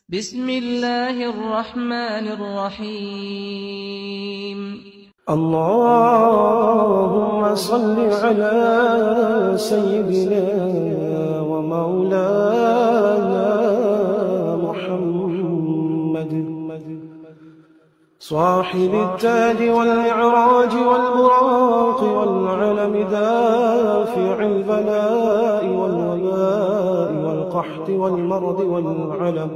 بسم الله الرحمن الرحيم. اللهم صل على سيدنا ومولانا محمد صاحب التاج والمعراج والبراق والعلم دافع البلاء والوباء والقحط والمرض والعلم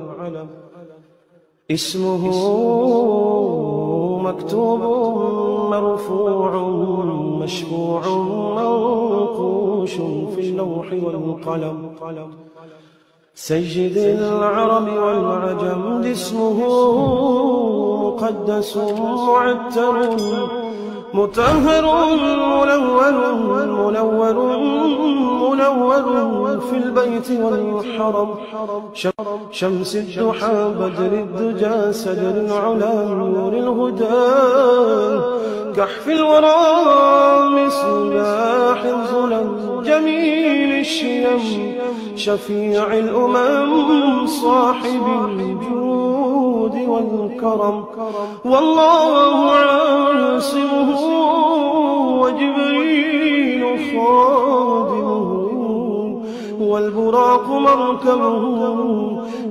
اسمه مكتوب مرفوع مشفوع منقوش في اللوح والقلم سيد العرب والعجم اسمه مقدس معتر مطهر منور في البيت والحرم شمس الضحى بدر الدجى سدر العلا نور الهدى كحف الورى مصباح الظلم جميل الشيم شفيع الأمم صاحب الجود والكرم والله عاصمه وجبريل خادمه والبراق مركبه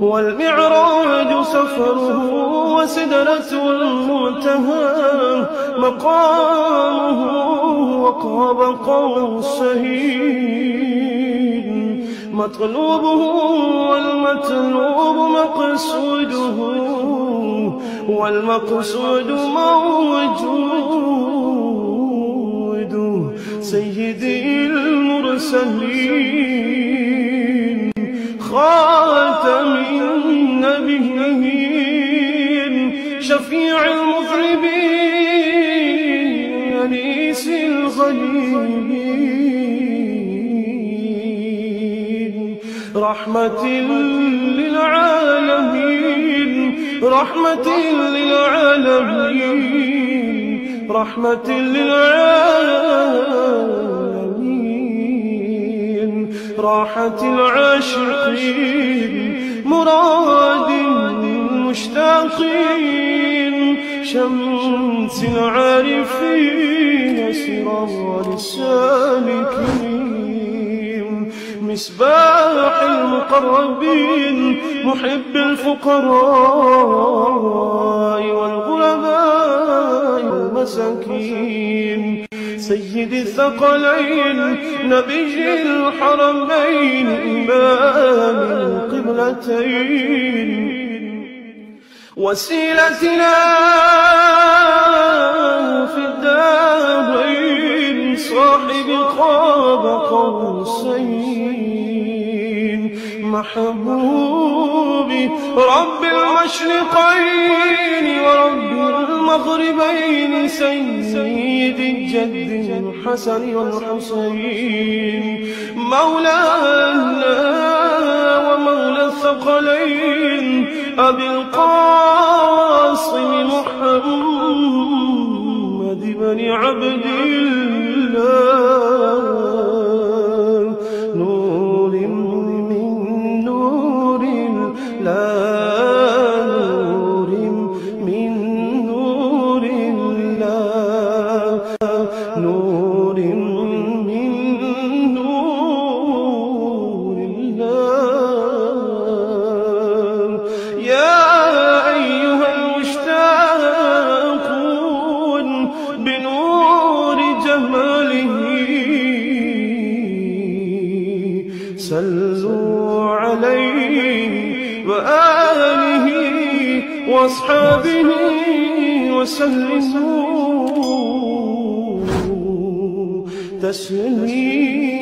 والمعراج سفره وسدرة المنتهى مقامه وقاب قوسين مطلوبه والمطلوب مقصوده والمقصود موجود سيدي المرسلين خاتم النبيين شفيع المذنبين أنيس الغليلين رحمة للعالمين رحمة للعالمين رحمة للعالمين راحة العاشقين مراد المشتاقين شمس العارفين سراج السالكين مصباح المقربين محب الفقراء والغرباء والمساكين سيد الثقلين نبي الحرمين إمام القبلتين وسيلتنا في الدارين صاحب قاب قوسين محبوبي رب المشرقين ورب المغربين سيد الجد الحسن والحسين مولانا ومولى الثقلين أبي القاسم محمد بن عبد الله نور من نور الله نور من نور الله نور من نور الله يا أيها المشتاقون بنور جماله صلوا عليه وآله وأصحابه وسلموا تسليما